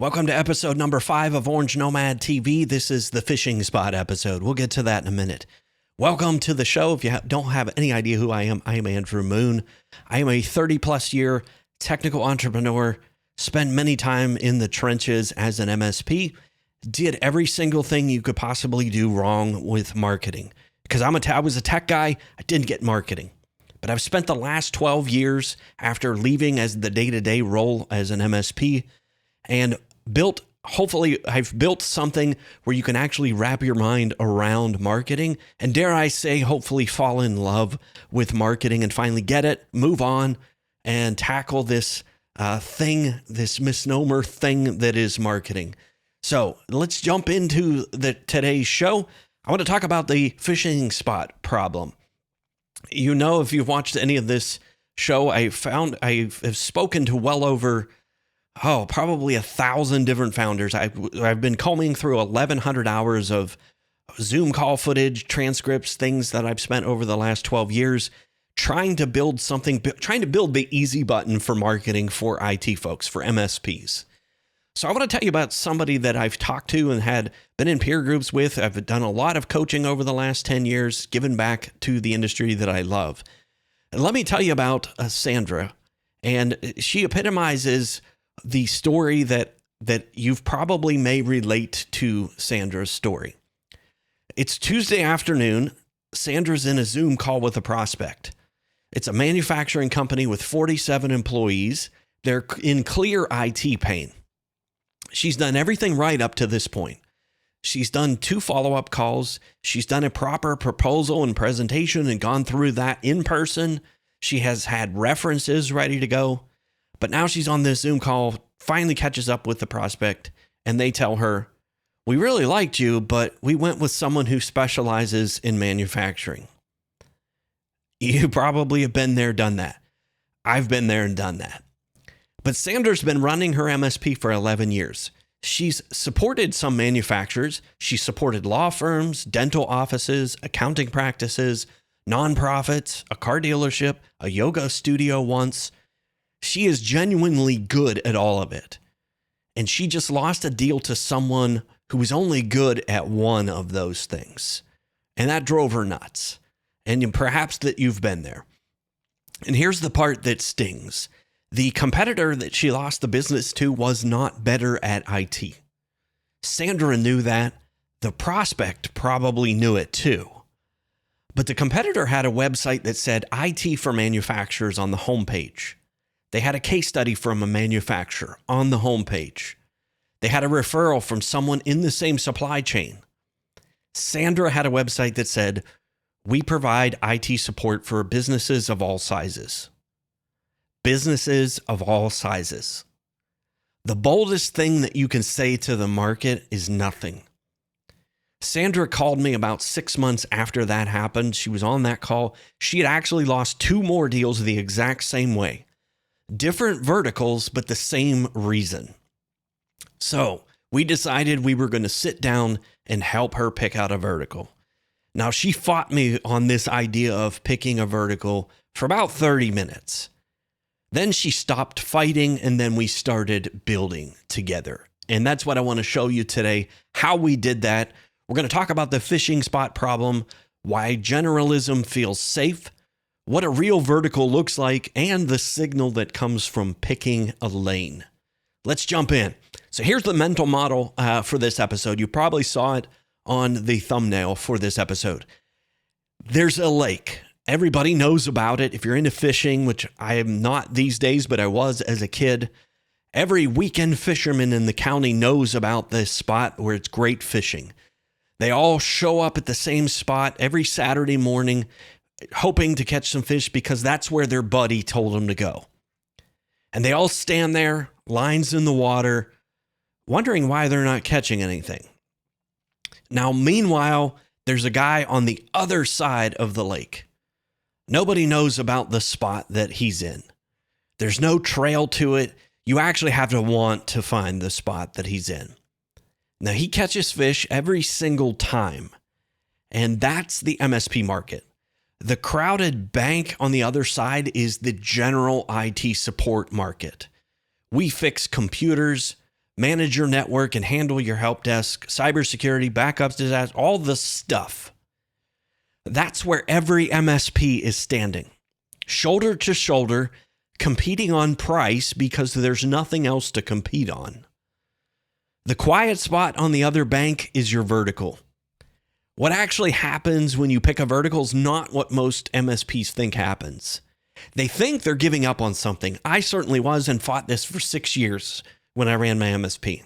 Welcome to episode number 5 of Orange Nomad TV. This is the fishing spot episode. We'll get to that in a minute. Welcome to the show. If you don't have any idea who I am Andrew Moon. I am a 30-plus year technical entrepreneur, spent many time in the trenches as an MSP, did every single thing you could possibly do wrong with marketing. Because I was a tech guy, I didn't get marketing. But I've spent the last 12 years after leaving as the day-to-day role as an MSP and I've built something where you can actually wrap your mind around marketing and, dare I say, hopefully fall in love with marketing and finally get it, move on, and tackle this this misnomer thing that is marketing. So let's jump into today's show. I want to talk about the fishing spot problem. You know, if you've watched any of this show, I've spoken to well over probably 1,000 different founders. I've been combing through 1,100 hours of Zoom call footage, transcripts, things that I've spent over the last 12 years trying to build the easy button for marketing for IT folks, for MSPs. So I want to tell you about somebody that I've talked to and been in peer groups with. I've done a lot of coaching over the last 10 years, given back to the industry that I love. And let me tell you about Sandra. And she epitomizes the story that you've probably may relate to Sandra's story. It's Tuesday afternoon. Sandra's in a Zoom call with a prospect. It's a manufacturing company with 47 employees. They're in clear IT pain. She's done everything right up to this point. She's done 2 follow-up calls. She's done a proper proposal and presentation and gone through that in person. She has had references ready to go. But now she's on this Zoom call, finally catches up with the prospect, and they tell her, "We really liked you, but we went with someone who specializes in manufacturing." You probably have been there, done that. I've been there and done that. But Sandra's been running her MSP for 11 years. She's supported some manufacturers. She's supported law firms, dental offices, accounting practices, nonprofits, a car dealership, a yoga studio once. She is genuinely good at all of it. And she just lost a deal to someone who was only good at one of those things. And that drove her nuts. And perhaps that you've been there. And here's the part that stings. The competitor that she lost the business to was not better at IT. Sandra knew that. The prospect probably knew it too. But the competitor had a website that said IT for manufacturers on the homepage. They had a case study from a manufacturer on the homepage. They had a referral from someone in the same supply chain. Sandra had a website that said, "We provide IT support for businesses of all sizes." Businesses of all sizes. The boldest thing that you can say to the market is nothing. Sandra called me about 6 months after that happened. She was on that call. She had actually lost 2 more deals the exact same way. Different verticals, but the same reason. So we decided we were going to sit down and help her pick out a vertical. Now, she fought me on this idea of picking a vertical for about 30 minutes. Then she stopped fighting, and then we started building together. And that's what I want to show you today, how we did that. We're going to talk about the fishing spot problem, why generalism feels safe, what a real vertical looks like, and the signal that comes from picking a lane. Let's jump in. So here's the mental model for this episode. You probably saw it on the thumbnail for this episode. There's a lake. Everybody knows about it. If you're into fishing, which I am not these days, but I was as a kid, every weekend fisherman in the county knows about this spot where it's great fishing. They all show up at the same spot every Saturday morning, hoping to catch some fish because that's where their buddy told them to go. And they all stand there, lines in the water, wondering why they're not catching anything. Now, meanwhile, there's a guy on the other side of the lake. Nobody knows about the spot that he's in. There's no trail to it. You actually have to want to find the spot that he's in. Now, he catches fish every single time. And that's the MSP market. The crowded bank on the other side is the general IT support market. We fix computers, manage your network and handle your help desk, cybersecurity, backups, disaster, all the stuff. That's where every MSP is standing, shoulder to shoulder, competing on price because there's nothing else to compete on. The quiet spot on the other bank is your vertical. What actually happens when you pick a vertical is not what most MSPs think happens. They think they're giving up on something. I certainly was and fought this for 6 years when I ran my MSP.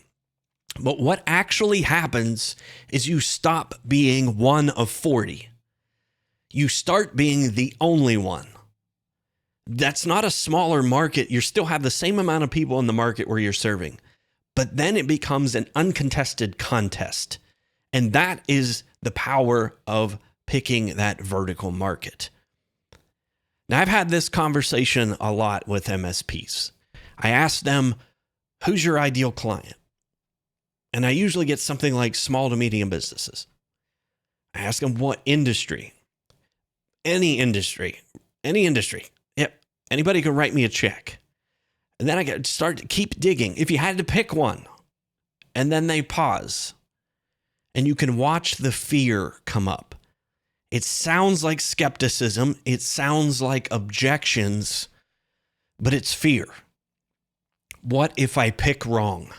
But what actually happens is you stop being one of 40. You start being the only one. That's not a smaller market. You still have the same amount of people in the market where you're serving. But then it becomes an uncontested contest. And that is the power of picking that vertical market. Now, I've had this conversation a lot with MSPs. I ask them, who's your ideal client? And I usually get something like small to medium businesses. I ask them what industry. Any industry. Yep. Anybody can write me a check. And then I get start to keep digging. If you had to pick one, and then they pause, and you can watch the fear come up. It sounds like skepticism. It sounds like objections, but it's fear. What if I pick wrong?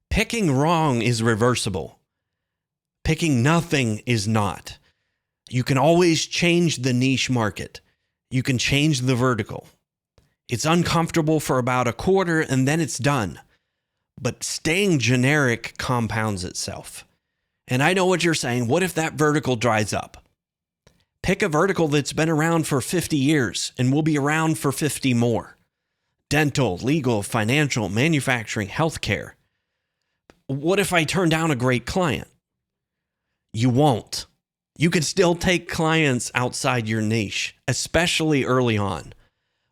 Picking wrong is reversible. Picking nothing is not. You can always change the niche market. You can change the vertical. It's uncomfortable for about a quarter and then it's done. But staying generic compounds itself. And I know what you're saying. What if that vertical dries up? Pick a vertical that's been around for 50 years and will be around for 50 more. Dental, legal, financial, manufacturing, healthcare. What if I turn down a great client? You won't. You can still take clients outside your niche, especially early on.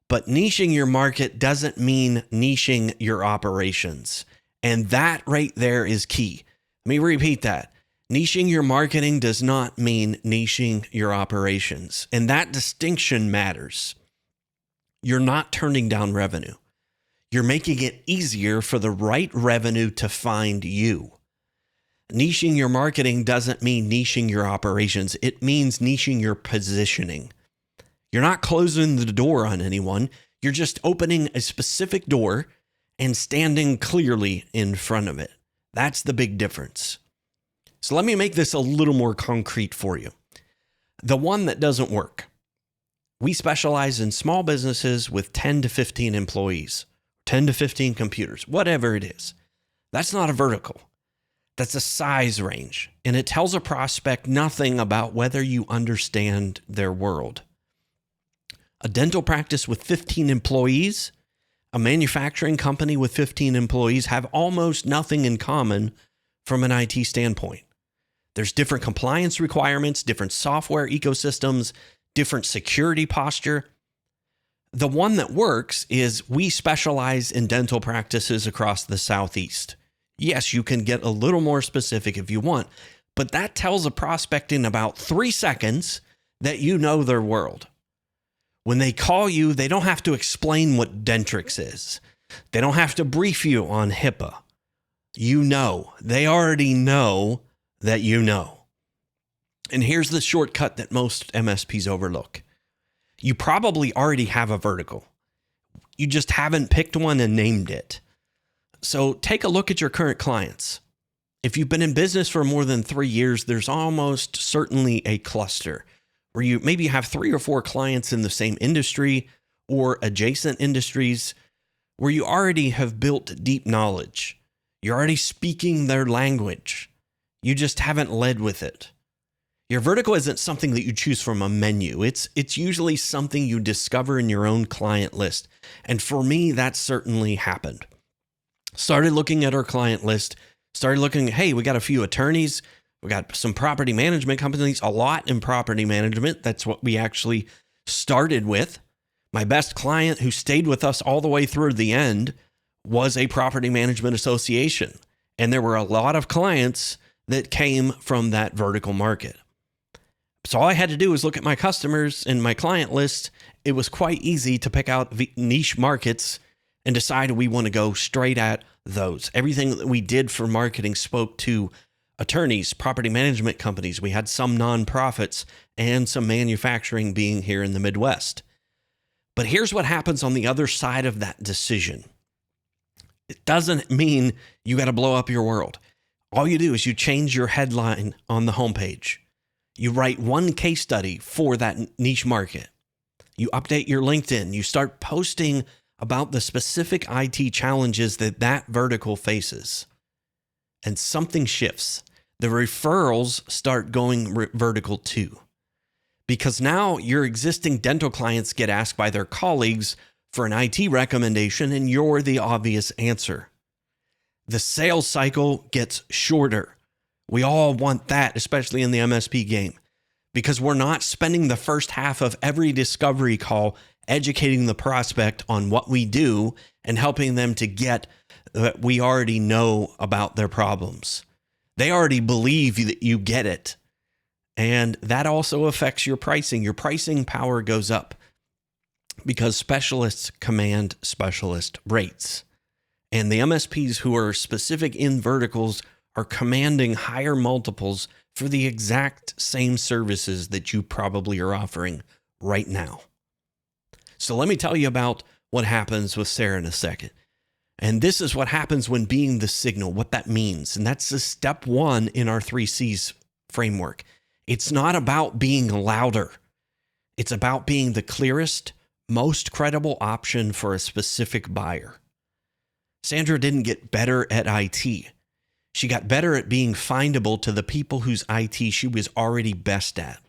But niching your market doesn't mean niching your operations. And that right there is key. Let me repeat that. Niching your marketing does not mean niching your operations. And that distinction matters. You're not turning down revenue. You're making it easier for the right revenue to find you. Niching your marketing doesn't mean niching your operations. It means niching your positioning. You're not closing the door on anyone. You're just opening a specific door and standing clearly in front of it. That's the big difference. So let me make this a little more concrete for you. The one that doesn't work. We specialize in small businesses with 10 to 15 employees, 10 to 15 computers, whatever it is. That's not a vertical. That's a size range. And it tells a prospect nothing about whether you understand their world. A dental practice with 15 employees, a manufacturing company with 15 employees have almost nothing in common from an IT standpoint. There's different compliance requirements, different software ecosystems, different security posture. The one that works is we specialize in dental practices across the Southeast. Yes, you can get a little more specific if you want, but that tells a prospect in about 3 seconds that you know their world. When they call you, they don't have to explain what Dentrix is. They don't have to brief you on HIPAA. You know. They already know that you know. And here's the shortcut that most MSPs overlook. You probably already have a vertical. You just haven't picked one and named it. So take a look at your current clients. If you've been in business for more than 3 years, there's almost certainly a cluster where you maybe have 3 or 4 clients in the same industry or adjacent industries where you already have built deep knowledge. You're already speaking their language. You just haven't led with it. Your vertical isn't something that you choose from a menu. It's usually something you discover in your own client list. And for me, that certainly happened. Started looking at our client list, started looking, hey, we got a few attorneys, we got some property management companies, a lot in property management. That's what we actually started with. My best client who stayed with us all the way through the end was a property management association. And there were a lot of clients that came from that vertical market. So all I had to do was look at my customers and my client list. It was quite easy to pick out niche markets and decide we want to go straight at those. Everything that we did for marketing spoke to attorneys, property management companies. We had some nonprofits and some manufacturing being here in the Midwest. But here's what happens on the other side of that decision. It doesn't mean you got to blow up your world. All you do is you change your headline on the homepage. You write one case study for that niche market. You update your LinkedIn. You start posting about the specific IT challenges that that vertical faces. And something shifts. The referrals start going vertical too. Because now your existing dental clients get asked by their colleagues for an IT recommendation, and you're the obvious answer. The sales cycle gets shorter. We all want that, especially in the MSP game, because we're not spending the first half of every discovery call educating the prospect on what we do and helping them to get that we already know about their problems. They already believe that you get it. And that also affects your pricing. Your pricing power goes up because specialists command specialist rates. And the MSPs who are specific in verticals are commanding higher multiples for the exact same services that you probably are offering right now. So let me tell you about what happens with Sarah in a second. And this is what happens when being the signal, what that means. And that's the step one in our 3Cs framework. It's not about being louder. It's about being the clearest, most credible option for a specific buyer. Sandra didn't get better at IT. She got better at being findable to the people whose IT she was already best at.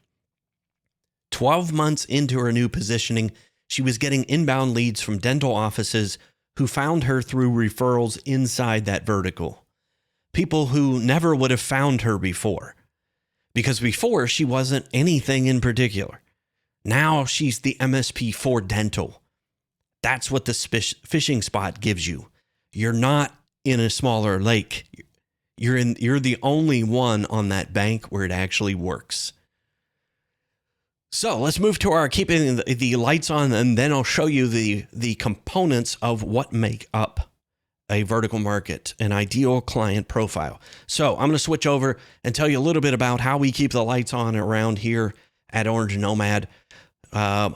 12 months into her new positioning, she was getting inbound leads from dental offices who found her through referrals inside that vertical. People who never would have found her before. Because before, she wasn't anything in particular. Now she's the MSP for dental. That's what the fishing spot gives you. You're not in a smaller lake. You're the only one on that bank where it actually works. So let's move to our keeping the lights on, and then I'll show you the components of what make up a vertical market, an ideal client profile. So I'm going to switch over and tell you a little bit about how we keep the lights on around here at Orange Nomad. As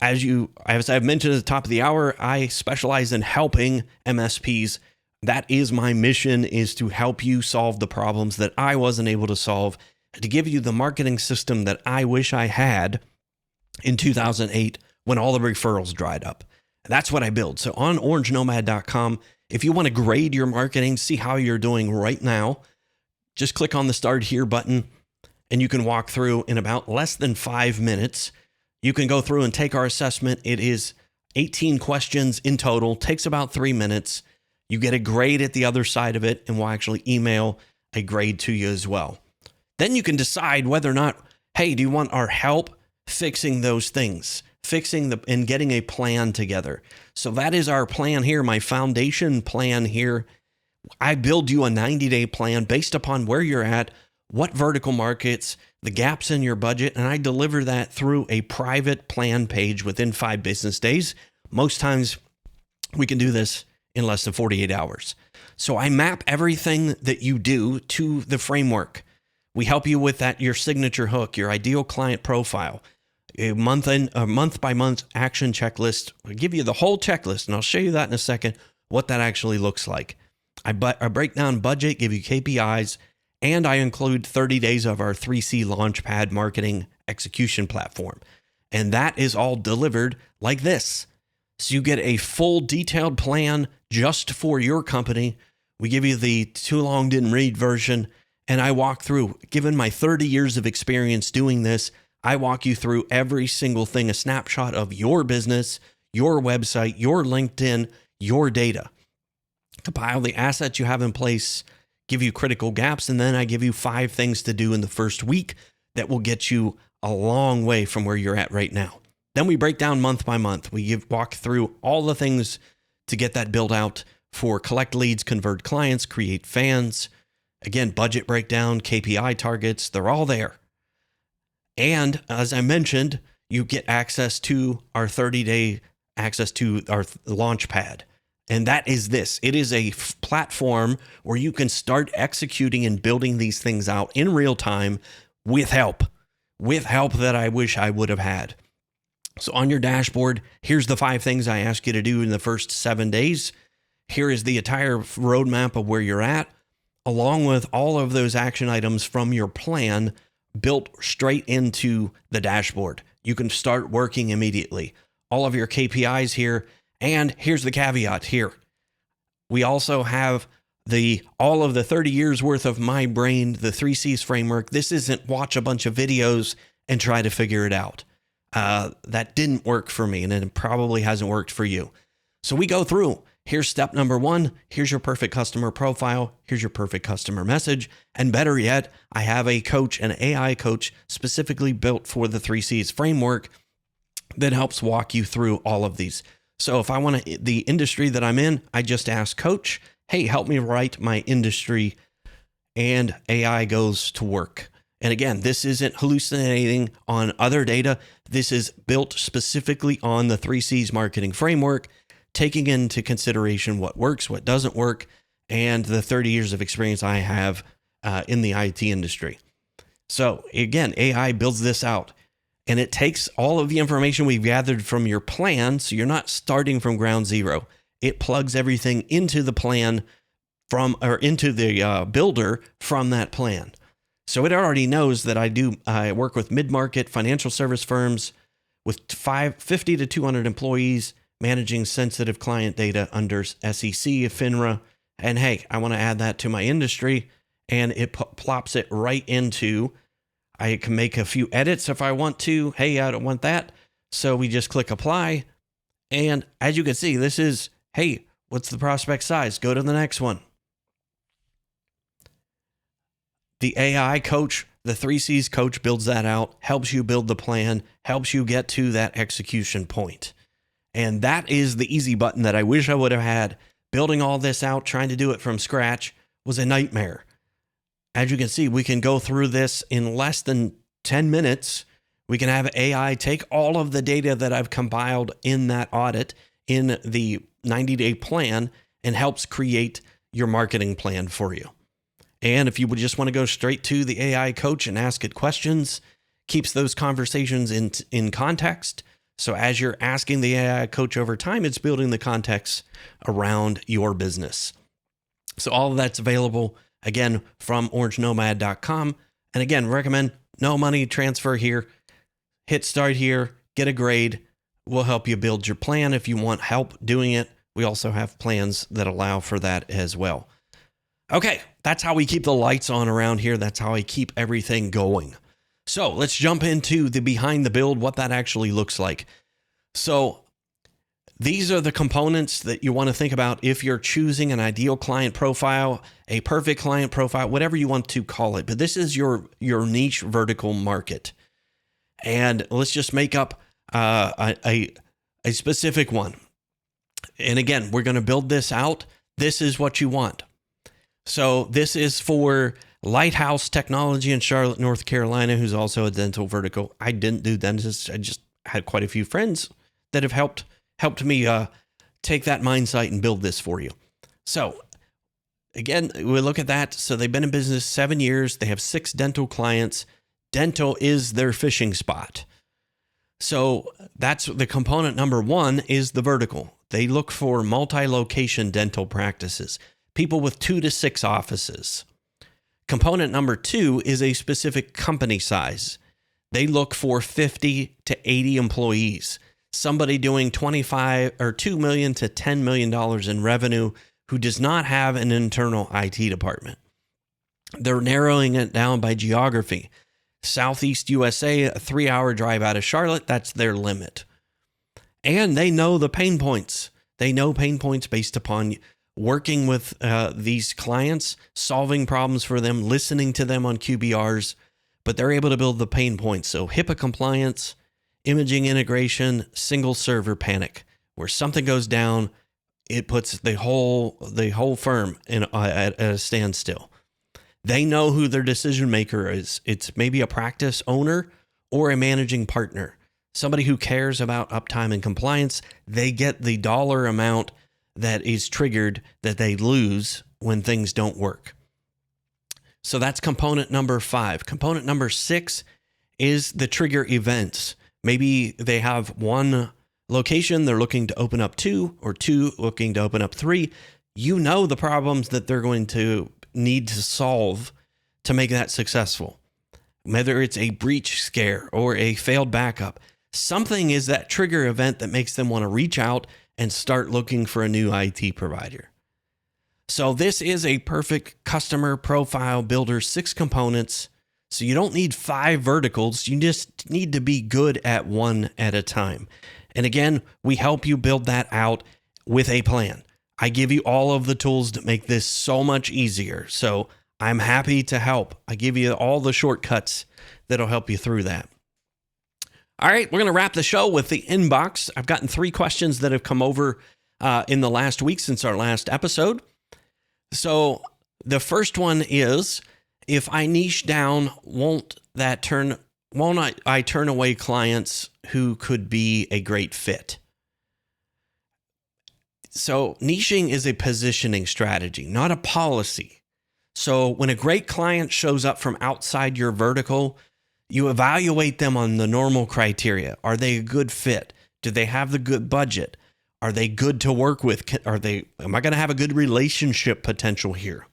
I've mentioned at the top of the hour, I specialize in helping MSPs. That is my mission, is to help you solve the problems that I wasn't able to solve, to give you the marketing system that I wish I had in 2008 when all the referrals dried up. That's what I build. So on orangenomad.com, if you want to grade your marketing, see how you're doing right now, just click on the Start Here button, and you can walk through in about less than 5 minutes. You can go through and take our assessment. It is 18 questions in total, takes about 3 minutes. You get a grade at the other side of it, and we'll actually email a grade to you as well. Then you can decide whether or not, hey, do you want our help fixing those things, and getting a plan together? So that is our plan here, my foundation plan here. I build you a 90-day plan based upon where you're at, what vertical markets, the gaps in your budget, and I deliver that through a private plan page within 5 business days. Most times we can do this in less than 48 hours. So I map everything that you do to the framework. We help you with that, your signature hook, your ideal client profile, a month by month action checklist. I'll give you the whole checklist, and I'll show you that in a second, what that actually looks like. I break down budget, give you KPIs, and I include 30 days of our 3C Launchpad marketing execution platform. And that is all delivered like this. So you get a full detailed plan just for your company. We give you the too long didn't read version, and I walk through, given my 30 years of experience doing this, I walk you through every single thing, a snapshot of your business, your website, your LinkedIn, your data. Compile the assets you have in place, give you critical gaps, and then I give you 5 things to do in the first week that will get you a long way from where you're at right now. Then we break down month by month. We walk through all the things to get that built out for collect leads, convert clients, create fans. Again, budget breakdown, KPI targets, they're all there. And as I mentioned, you get access to our 30-day access to our launch pad. And that is this. It is a platform where you can start executing and building these things out in real time with help that I wish I would have had. So on your dashboard, here's the 5 things I ask you to do in the first 7 days. Here is the entire roadmap of where you're at, along with all of those action items from your plan built straight into the dashboard. You can start working immediately. All of your KPIs here. And here's the caveat here. We also have all of the 30 years worth of my brain, the 3 C's framework. This isn't watch a bunch of videos and try to figure it out. That didn't work for me, and it probably hasn't worked for you. So we go through. Here's step number 1. Here's your perfect customer profile. Here's your perfect customer message. And better yet, I have a coach, an AI coach specifically built for the 3 C's framework that helps walk you through all of these. So if I want the industry that I'm in, I just ask coach, hey, help me write my industry, and AI goes to work. And again, this isn't hallucinating on other data. This is built specifically on the 3 C's marketing framework, taking into consideration what works, what doesn't work, and the 30 years of experience I have in the IT industry. So again, AI builds this out. And it takes all of the information we've gathered from your plan, so you're not starting from ground zero. It plugs everything into the plan into the builder from that plan. So it already knows that I work with mid-market financial service firms with 50 to 200 employees managing sensitive client data under SEC, FINRA. And hey, I want to add that to my industry, and it plops it right into. I can make a few edits if I want to. Hey, I don't want that. So we just click apply. And as you can see, this is, hey, what's the prospect size? Go to the next one. The AI coach, the 3 C's coach builds that out, helps you build the plan, helps you get to that execution point. And that is the easy button that I wish I would have had. Building all this out, trying to do it from scratch was a nightmare. As you can see, we can go through this in less than 10 minutes. We can have AI take all of the data that I've compiled in that audit in the 90-day plan and helps create your marketing plan for you. And if you would just want to go straight to the AI coach and ask it questions, keeps those conversations in context. So as you're asking the AI coach over time, it's building the context around your business. So all of that's available, again, from orangenomad.com. And again, recommend no money transfer here. Hit start here, get a grade. We'll help you build your plan if you want help doing it. We also have plans that allow for that as well. Okay, that's how we keep the lights on around here. That's how I keep everything going. So let's jump into the behind the build, what that actually looks like. So these are the components that you want to think about if you're choosing an ideal client profile, a perfect client profile, whatever you want to call it. But this is your niche vertical market. And let's just make up a specific one. And again, we're going to build this out. This is what you want. So this is for Lighthouse Technology in Charlotte, North Carolina, who's also a dental vertical. I didn't do dentists. I just had quite a few friends that have helped me take that mindset and build this for you. So again, we look at that. So they've been in business 7 years. They have 6 dental clients. Dental is their fishing spot. So that's the component number 1 is the vertical. They look for multi-location dental practices, people with 2 to 6 offices. Component number 2 is a specific company size. They look for 50 to 80 employees, somebody doing $2 million to $10 million in revenue who does not have an internal IT department. They're narrowing it down by geography. Southeast USA, a 3-hour drive out of Charlotte, that's their limit. And they know the pain points. They know pain points based upon working with these clients, solving problems for them, listening to them on QBRs, but they're able to build the pain points. So HIPAA compliance, imaging integration, single server panic, where something goes down, it puts the whole firm at a standstill. They know who their decision maker is. It's maybe a practice owner or a managing partner, somebody who cares about uptime and compliance. They get the dollar amount that is triggered that they lose when things don't work. So that's component number 5. Component number 6 is the trigger events. Maybe they have one location, they're looking to open up 2, or 2 looking to open up 3. You know the problems that they're going to need to solve to make that successful. Whether it's a breach scare or a failed backup, something is that trigger event that makes them want to reach out and start looking for a new IT provider. So this is a perfect customer profile builder, 6 components. So you don't need 5 verticals. You just need to be good at one at a time. And again, we help you build that out with a plan. I give you all of the tools to make this so much easier. So I'm happy to help. I give you all the shortcuts that'll help you through that. All right, we're going to wrap the show with the inbox. I've gotten 3 questions that have come over in the last week since our last episode. So the first one is, if I niche down, won't I turn away clients who could be a great fit? So niching is a positioning strategy, not a policy. So when a great client shows up from outside your vertical, you evaluate them on the normal criteria. Are they a good fit? Do they have the good budget? Are they good to work with? Am I going to have a good relationship potential here?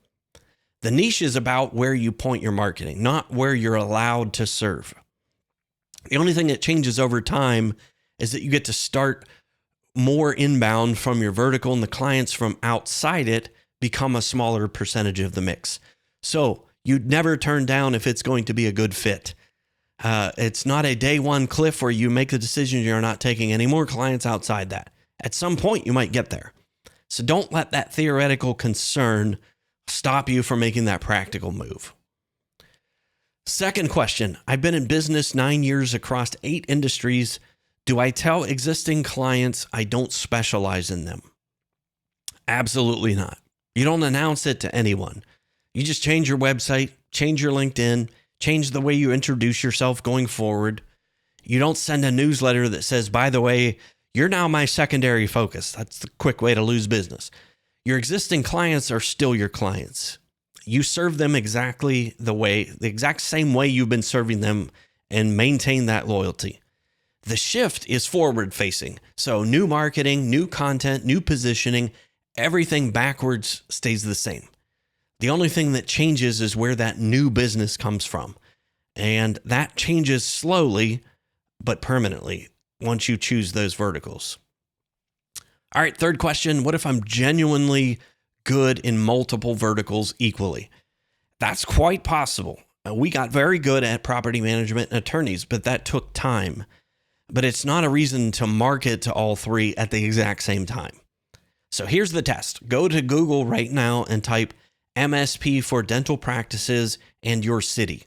The niche is about where you point your marketing, not where you're allowed to serve. The only thing that changes over time is that you get to start more inbound from your vertical, and the clients from outside it become a smaller percentage of the mix. So you'd never turn down if it's going to be a good fit. It's not a day one cliff where you make the decision you're not taking any more clients outside that. At some point, you might get there. So don't let that theoretical concern stop you from making that practical move. Second question, I've been in business 9 years across 8 industries. Do I tell existing clients I don't specialize in them? Absolutely not. You don't announce it to anyone. You just change your website, change your LinkedIn, change the way you introduce yourself going forward. You don't send a newsletter that says, by the way, you're now my secondary focus. That's the quick way to lose business. Your existing clients are still your clients. You serve them exactly the exact same way you've been serving them, and maintain that loyalty. The shift is forward facing. So new marketing, new content, new positioning, everything backwards stays the same. The only thing that changes is where that new business comes from. And that changes slowly, but permanently once you choose those verticals. All right, third question. What if I'm genuinely good in multiple verticals equally? That's quite possible. We got very good at property management and attorneys, but that took time. But it's not a reason to market to all 3 at the exact same time. So here's the test. Go to Google right now and type MSP for dental practices and your city.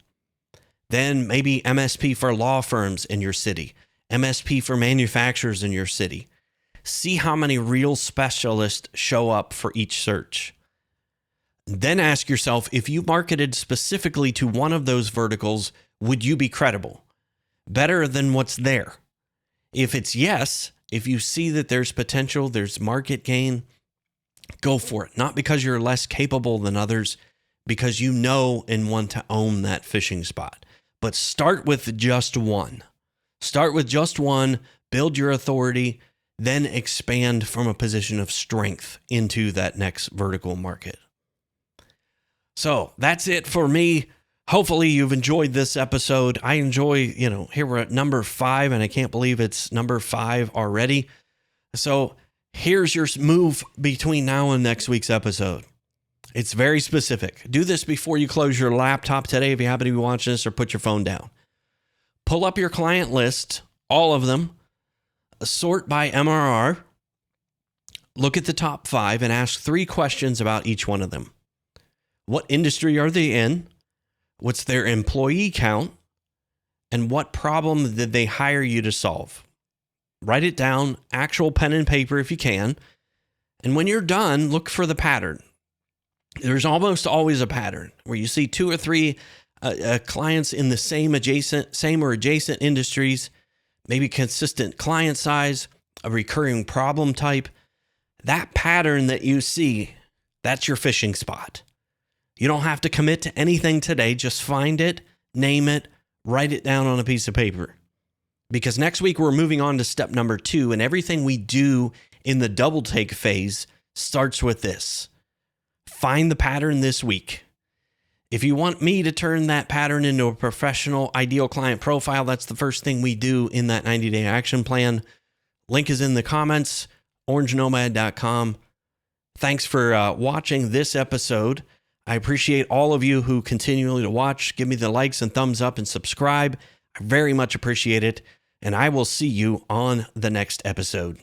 Then maybe MSP for law firms in your city, MSP for manufacturers in your city. See how many real specialists show up for each search. Then ask yourself, if you marketed specifically to one of those verticals, would you be credible? Better than what's there? If it's yes, if you see that there's potential, there's market gain, go for it. Not because you're less capable than others, because you know and want to own that fishing spot. But start with just one. Start with just one, build your authority, then expand from a position of strength into that next vertical market. So that's it for me. Hopefully you've enjoyed this episode. I enjoy, here we're at number 5, and I can't believe it's number 5 already. So here's your move between now and next week's episode. It's very specific. Do this before you close your laptop today if you happen to be watching this, or put your phone down. Pull up your client list, all of them, sort by MRR, look at the top 5, and ask 3 questions about each one of them. What industry are they in? What's their employee count? And what problem did they hire you to solve? Write it down, actual pen and paper if you can. And when you're done, look for the pattern. There's almost always a pattern where you see 2 or 3 clients in the same or adjacent industries, maybe consistent client size, a recurring problem type. That pattern that you see, that's your fishing spot. You don't have to commit to anything today. Just find it, name it, write it down on a piece of paper. Because next week we're moving on to step number 2, and everything we do in the double take phase starts with this. Find the pattern this week. If you want me to turn that pattern into a professional ideal client profile, that's the first thing we do in that 90-day action plan. Link is in the comments, orangenomad.com. Thanks for watching this episode. I appreciate all of you who continually to watch. Give me the likes and thumbs up and subscribe. I very much appreciate it. And I will see you on the next episode.